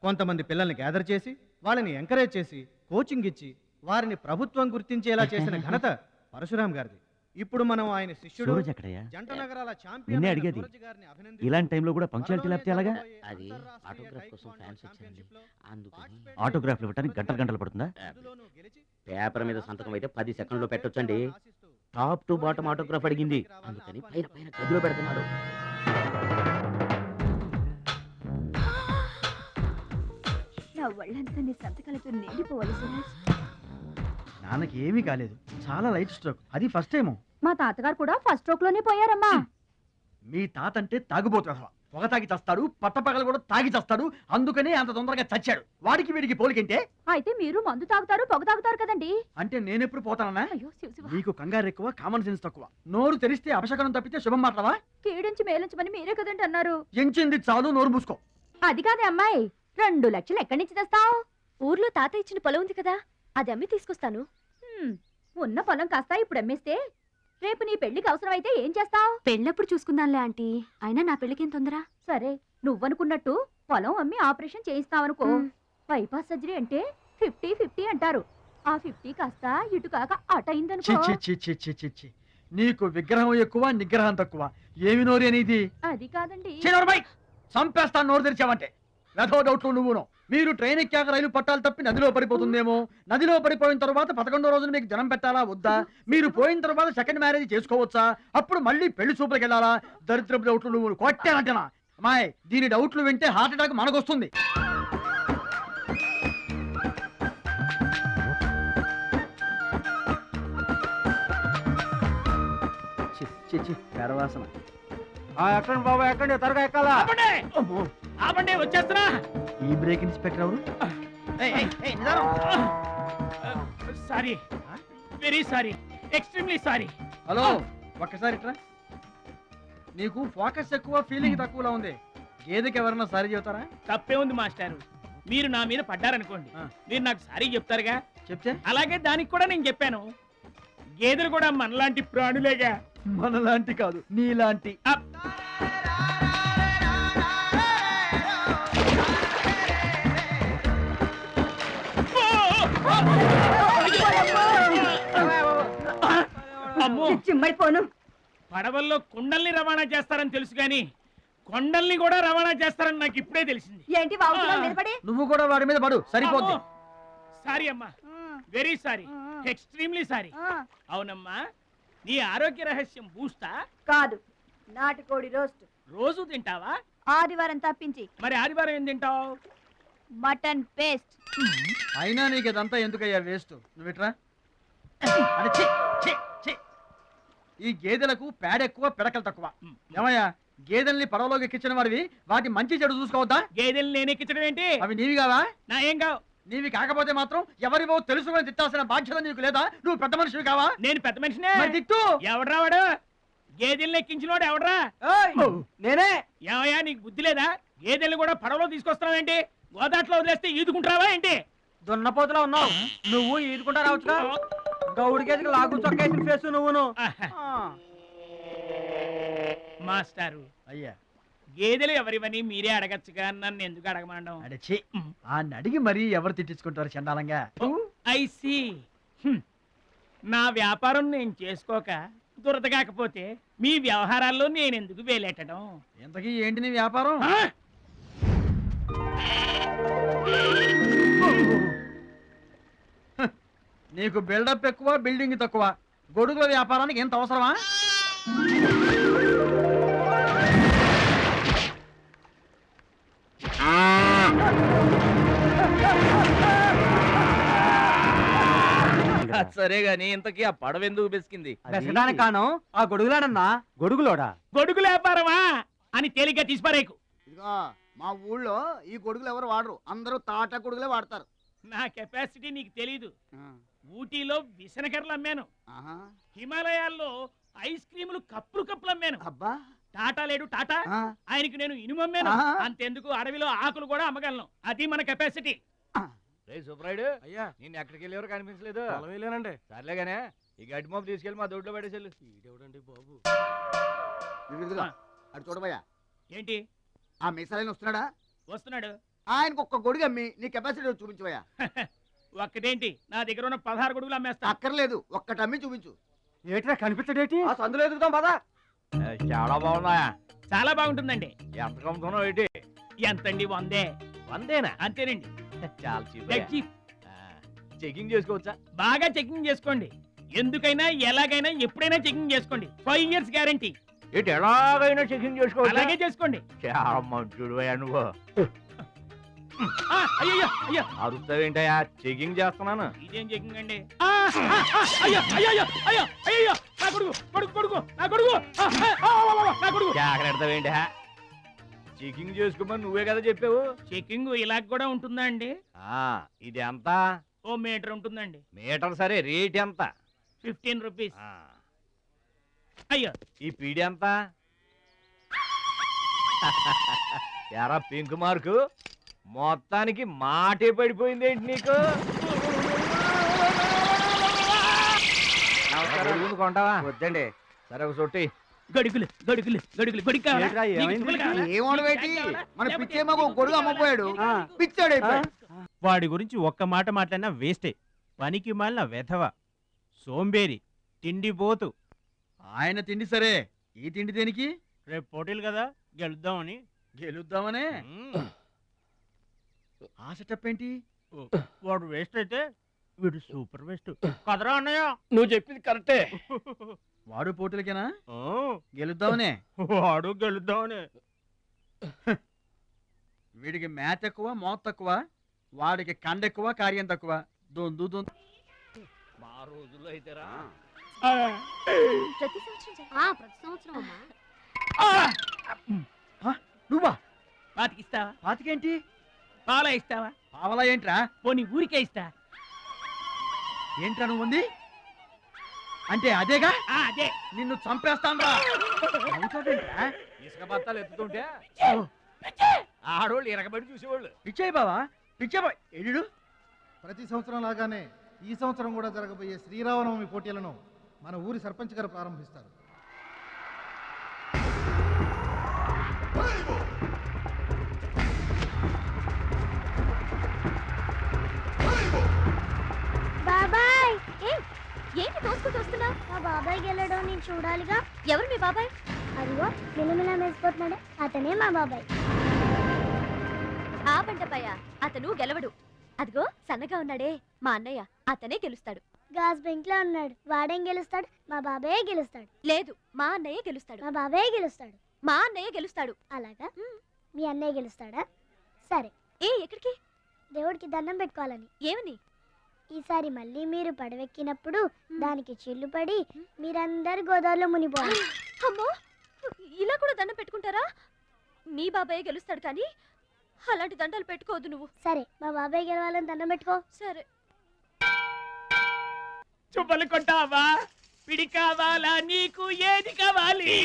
కొంతమంది పిల్లల్ని గ్యాదర్ చేసి వాళ్ళని ఎంకరేజ్ చేసి కోచింగ్ ఇచ్చి వారిని ప్రభుత్వం గుర్తించేలా చేసిన ఘనత పరశురాం గారిది. ఇప్పుడు మనం ఆయన శిష్యుడు జంట నగరాల ఛాంపియన్ సూరజ్ గారిని అభినందించి ఇలాంటి టైంలో కూడా పంక్చువాలిటీ లేకపోతే ఎలాగా? అది ఆటోగ్రాఫ్ కోసం ఫ్యాన్స్ వచ్చారండి, అందుకని. ఆటోగ్రాఫ్లు ఇవ్వడానికి గంటలు పడుతుందా? పేపర్ మీద సంతకం అయితే 10 సెకండ్లో పెట్టొచ్చండి. టాప్ టు బాటమ్ ఆటోగ్రాఫ్ అడిగింది, అందుకని పైన పైన గదిలో పెడుతున్నాడు. నా ఒళ్ళంతా నీ సంతకాలతో నిండిపోవాలి సురేష్. నాన్నకి ఏమీ కాలేదు, చాలా లైట్ స్ట్రోక్, అది ఫస్ట్ టైం. మా తాతగారు కూడా ఫస్ట్ స్ట్రోక్ లోనే పోయారమ్మా. మీ తాత అంటే తాగుబోతు, పొగ తాగి చస్తాడు, పట్టపగలు కూడా తాగి చస్తాడు, అందుకనే అంత తొందరగా చచ్చాడు. వాడికి వీడికి పోలికంటే. అయితే మీరు మందు తాగుతారు, పొగ తాగుతారు కదండి. అంటే నేనెప్పుడు పోతానన్నా? అయ్యో శివ శివ. నీకు కంగారు ఎక్కువ, కామన్ సెన్స్ తక్కువ. నోరు తెరిస్తే అపశకనం తప్పితే శుభం మాట్లాడవా? కీడించి మేలించమని మీరే కదండి అన్నారు. ఎంచింది చాలు, నోరు మూసుకో. అది కాదే అమ్మాయి, 2 లక్షలు ఎక్కడి నుంచి తెస్తావు? ఊర్లో తాత ఇచ్చిన పొలం ఉంది కదా, అది అమ్మి తీసుకొస్తాను. ఉన్న పొలం కాస్త ఇప్పుడు అమ్మేస్తే రేపు నీ పెళ్లికి అవసరమైతే ఏం చేస్తావు? పెళ్ళప్పుడు చూసుకుందాంలే ఆంటీ, అయినా నా పెళ్లికేం తొందర? సరే, నువ్వనుకున్నట్టు పొలం అమ్మి ఆపరేషన్ చేయిస్తావనుకో. బైపాస్ సర్జరీ అంటే 50-50 అంటారు. ఆ 50 కాస్త ఇటు కాక అటైందనుకో. నీకు విగ్రహం ఎక్కువ, నిగ్రహం తక్కువ. ఏమి నోరు అనేది? అది కాదండి. చంపేస్తాను నోరు తెరిచావంటే. రథో డౌట్లు నువ్వును. మీరు ట్రైన్ ఎక్కాక రైలు పట్టాలు తప్పి నదిలో పడిపోతుందేమో. నదిలో పడిపోయిన తర్వాత 11వ రోజున మీకు జనం పెట్టాలా వద్దా? మీరు పోయిన తర్వాత సెకండ్ మ్యారేజ్ చేసుకోవచ్చా? అప్పుడు మళ్ళీ పెళ్లి చూపులకు వెళ్ళాలా? దరిద్రపు డౌట్లు నువ్వు కొట్టానంటనా? మాయ్, దీని డౌట్లు వింటే హార్ట్ అటాక్ మనకొస్తుంది. గర్వాసన. ఎక్కండి బాబా, ఎక్కండి, త్వరగా ఎక్కాలా? వచ్చేస్తున్నా. ఈ బ్రేక్ ఇన్స్పెక్టర్ ఎవరు? Sorry, very sorry, extremely sorry. Hello, ఒక్కసారి ఇట్రా. నీకు ఫోకస్ ఎక్కువ, ఫీలింగ్ తక్కువలా ఉంది. గేదెకి ఎవరన్నా సారీ చెబుతారా? తప్పే ఉంది మాస్టారు, మీరు నా మీద పడ్డారనుకోండి, మీరు నాకు సారీ చెప్తారుగా. చెప్తే అలాగే దానికి కూడా నేను చెప్పాను. గేదెలు కూడా మనలాంటి ప్రాణులేగా. మనలాంటి కాదు, నీలాంటి. పడవల్లో కుండల్ని రవాణా చేస్తారని తెలుసు గాని కొండల్ని కూడా రవాణా చేస్తారని నాకు ఇప్పుడే తెలిసింది. ఏంటి నువ్వు కూడా వాడి మీద పడు, సరిపోద్ది. సారీ అమ్మా, వెరీ సారీ, ఎక్స్ట్రీమ్లీ సారీ. అవునమ్మా, నీ ఆరోగ్య రహస్యం బూస్తా కాదు, నాటుకోడి రోస్ట్. రోజు తింటావా? ఆదివారం తప్పించి. మరి ఆదివారం ఏం తింటావు? Mutton paste. అయినా నీకు ఇదంతా ఎందుకయ్యా వేస్ట్? నువ్వు ఇట్రా. ఈ గేదెలకు పేడ ఎక్కువ, పిడకలు తక్కువ. ఏమయ్యా, గేదెల్ని పడవలోకి ఎక్కించిన వాడివి, వాటి మంచి చెడు చూసుకోవద్దా? గేదెల్ని నేను ఎక్కించడం ఏంటి? అవి నీవి కావా? నా ఏం కావు. నీవి కాకపోతే మాత్రం ఎవరివో తెలుసుకొని తిట్టాల్సిన బాధ్యత నీకు లేదా? నువ్వు పెద్ద మనిషివి కావా? నేను పెద్ద మనిషినే. తిట్టు. ఎవడ్రా వాడు? గేదెల్ని ఎక్కించినోడు ఎవడ్రా? నేనే. ఏమయ్యా, నీకు బుద్ధి లేదా? గేదెల్ని కూడా పడవలో తీసుకొస్తున్నావేంటి? గోదాట్లో వదిలేస్తే ఈదుకుంటావా ఏంటి? దున్నపోతులా ఉన్నావు నువ్వు. ఈదుకుంటా రావచ్చుగా. గౌడి గేదెకి లాగు చొక్కేసిన ఫేసు నువ్వును. మాస్టారు, అయ్యా, గేదెలు ఎవరివని మీరే అడగచ్చుగా, నన్ను ఎందుకు అడగమండం? అడచి ఆ అడిగి మరీ ఎవరు తిట్టించుకుంటారు చండాలంగా? I see. నా వ్యాపారం నేను చేసుకోక దురద కాకపోతే మీ వ్యవహారాల్లో నేను ఎందుకు వేలెట్టడం? ఇంతకీ ఏంటి నీ వ్యాపారం? నీకు బిల్డప్ ఎక్కువ, బిల్డింగ్ తక్కువ. గొడుగుల వ్యాపారానికి ఎంత అవసరమా? సరే గాని ఇంతకీ ఆ పడవ ఎందుకు బెసికింది? కాను ఆ గొడుగులాడన్నా. గొడుగులోడా? గొడుగుల వ్యాపారమా అని తేలిగ్గా తీసిపారేకు. ఇదిగో, మా ఊళ్ళో ఈ గొడుగులు ఎవరు వాడరు, అందరూ తాటా గొడుగులే వాడతారు. నా కెపాసిటీ నీకు తెలీదు. ఊటీలో విసనకర్రలు అమ్మాను, ఆహా. హిమాలయాల్లో ఐస్ క్రీములు కప్పులు అమ్మాను. అబ్బా, టాటా లేడు టాటా, ఆయనకి నేను ఇనుము అమ్మాను. అంతెందుకు, అడవిలో ఆకులు కూడా అమ్మగలను. అది మన కెపాసిటీ. సుబ్రాయుడు, అయ్యా, నేను ఎక్కడికి వెళ్ళేవారు కనిపించలేదు. లేనండి. సర్లేగానే ఈ గడ్డి మోపు తీసుకెళ్ళి మా దొడ్లో పడేసేళ్ళు. బాబు, అటు చూడబోయా. ఏంటి? ఆ మిసలైన వస్తున్నాడా? వస్తున్నాడు. ఆయనకు ఒక్క గొడుగు అమ్మి నీ కెపాసిటీ చూపించవయ్యా. ఒక్కటేంటి నా దగ్గర ఉన్న 16 గొడుగులు అమ్మేస్తా. అక్కర్లేదు, ఒక్కటి అమ్మి చూపించు. ఏట్రా కనిపించడేటి? సందులో ఎదుగుతాం పదా. చాలా బాగున్నాయా? చాలా బాగుంటుందండి. ఎంత కమ్ముతున్నావు ఏంటి? ఎంతండి? 100. 100 అంతేనండి. చాలా చీప్. Dead cheap. చెకింగ్ చేసుకోవచ్చా? బాగా చెకింగ్ చేసుకోండి. ఎందుకైనా ఎలాగైనా ఎప్పుడైనా చెకింగ్ చేసుకోండి. 5 years గ్యారంటీ. ఏంటి ఎలాగైనా చెకింగ్ చేసుకోవచ్చా? అలాగే చేసుకోండి. చాలా మంచుడు నువ్వు. అయ్యో అయ్యో అరుస్తావేంటయ్యా? చెకింగ్ చేస్తున్నాను. ఇదేం చెకింగ్ అండి? అయ్యో అయ్యో అయ్యో అయ్యో నా కొడుకు కొడుకు కొడుకు నా కొడుకు నా కొడుకు. జాగ్రత్తవేంటా? చెకింగ్ చేసుకోమని నువ్వే కదా చెప్పావు. చెకింగ్ ఇలా కూడా ఉంటుందా అండి? ఇది ఎంత? ఓ మీటర్ ఉంటుందండి. మీటర్ సరే, రేట్ ఎంత? 15 రూపీస్. అయ్యో ఈ పీడి ఎంత? ఎరా పింక్ మార్కు, మొత్తానికి మాటే పడిపోయింది ఏంటి నీకు? కొంటావా? వద్దండి. సరే ఒక సొట్టి. గడుగులు గడుగులు గడుగులు గొడుగు కావాలా? ఏంట్రా, నీకు ఏమైంది? తువ్వలు కావాలా? ఏమోడవేటి మన పిచ్చేమో గొడుగు అమ్మపోయాడు, పిచ్చాడు అయిపోయాడు. వాడి గురించి ఒక్క మాట మాట్లాడినా వేస్టే. పనికి మాలిన వెధవ, సోంబేరి, తిండిపోతు. ఆయన తిండి సరే, ఈ తిండి దేనికి? రేపు పోటీలు కదా, గెలుద్దామని. గెలుద్దామనే. మ్మ్. ఆ సెటప్ ఏంటి? వాడు వేస్ట్ అయితే వీడు సూపర్ వేస్ట్ కదరా అన్నయ్య. నువ్వు చెప్పింది కరెక్టే. వాడు పోటీలకేనా? ఆ, గెలుద్దామనే. వాడు గెలుద్దామని. వీడికి మ్యాథ్ ఎక్కువ, మోత్ తక్కువ. వాడికి కండ ఎక్కువ, కార్యం తక్కువ. దొందు దొందు. మా రోజుల్లో అయితేరా ప్రతి సంవత్సరం ప్రతి సంవత్సరం అమ్మా. నువ్వా? పాతికిస్తావా? పాతికేంటి? పాలా ఇస్తావా? పావలా ఏంట్రా? పోనీ ఊరికే ఇస్తా. ఏంట్రా నువ్వు ఉంది అంటే అదేగా? అదే. నిన్ను చంపేస్తాన్రా. అవుతావేంట్రా? ఇసుక బత్తాలు ఎత్తుతుంటే ఆడోళ్ళు ఇరగబడి చూసేవాళ్ళు. పిచ్చాయి బావా, పిచ్చాయి బావ. ఎడు ప్రతి సంవత్సరం లాగానే ఈ సంవత్సరం కూడా జరగబోయే శ్రీరామనవమి పోటీలను మన ఊరి సర్పంచ్ గారు ప్రారంభిస్తారు. బాబాయ్ ఏంటి తోసుకుంటూ వస్తున్నావు? మా బాబాయ్ గెలడం నేను చూడాలిగా. ఎవరు మీ బాబాయ్? అదిగో మిలమిల మేసిపోతున్నాడే, అతనే మా బాబాయ్. ఆ పంటపయ్య అతను గెలవడు. అదిగో సన్నగా ఉన్నాడే మా అన్నయ్య, అతనే గెలుస్తాడు. గాజ్ బెంక్ లో ఉన్నాడు, వాడేం గెలుస్తాడు? మా బాబాయ్ గెలుస్తాడు. లేదు, మా అన్నయ్య గెలుస్తాడు. మా బాబాయ్ గెలుస్తాడు. మా అన్నయ్య గెలుస్తాడు. అలాగా? మీ అన్నయ్య గెలుస్తాడా? సరే. ఎక్కడికి? దేవుడికి దండం పెట్టుకోవాలని. ఏమని? ఈసారి మళ్ళీ మీరు పడవెక్కినప్పుడు దానికి చిల్లు పడి మీరందరు గోదావరిలో మునిపోవాలి. అమ్మో, ఇలా కూడా దండం పెట్టుకుంటారా? మీ బాబాయ్ గెలుస్తాడు కానీ అలాంటి దండాలు పెట్టుకోవద్దు నువ్వు. సరే, మా బాబాయ్ గెలవాలని దండం పెట్టుకో. సరే. చుప్పలు కొంటావా? పిడి కావాలా? నీకు ఏది కావాలి?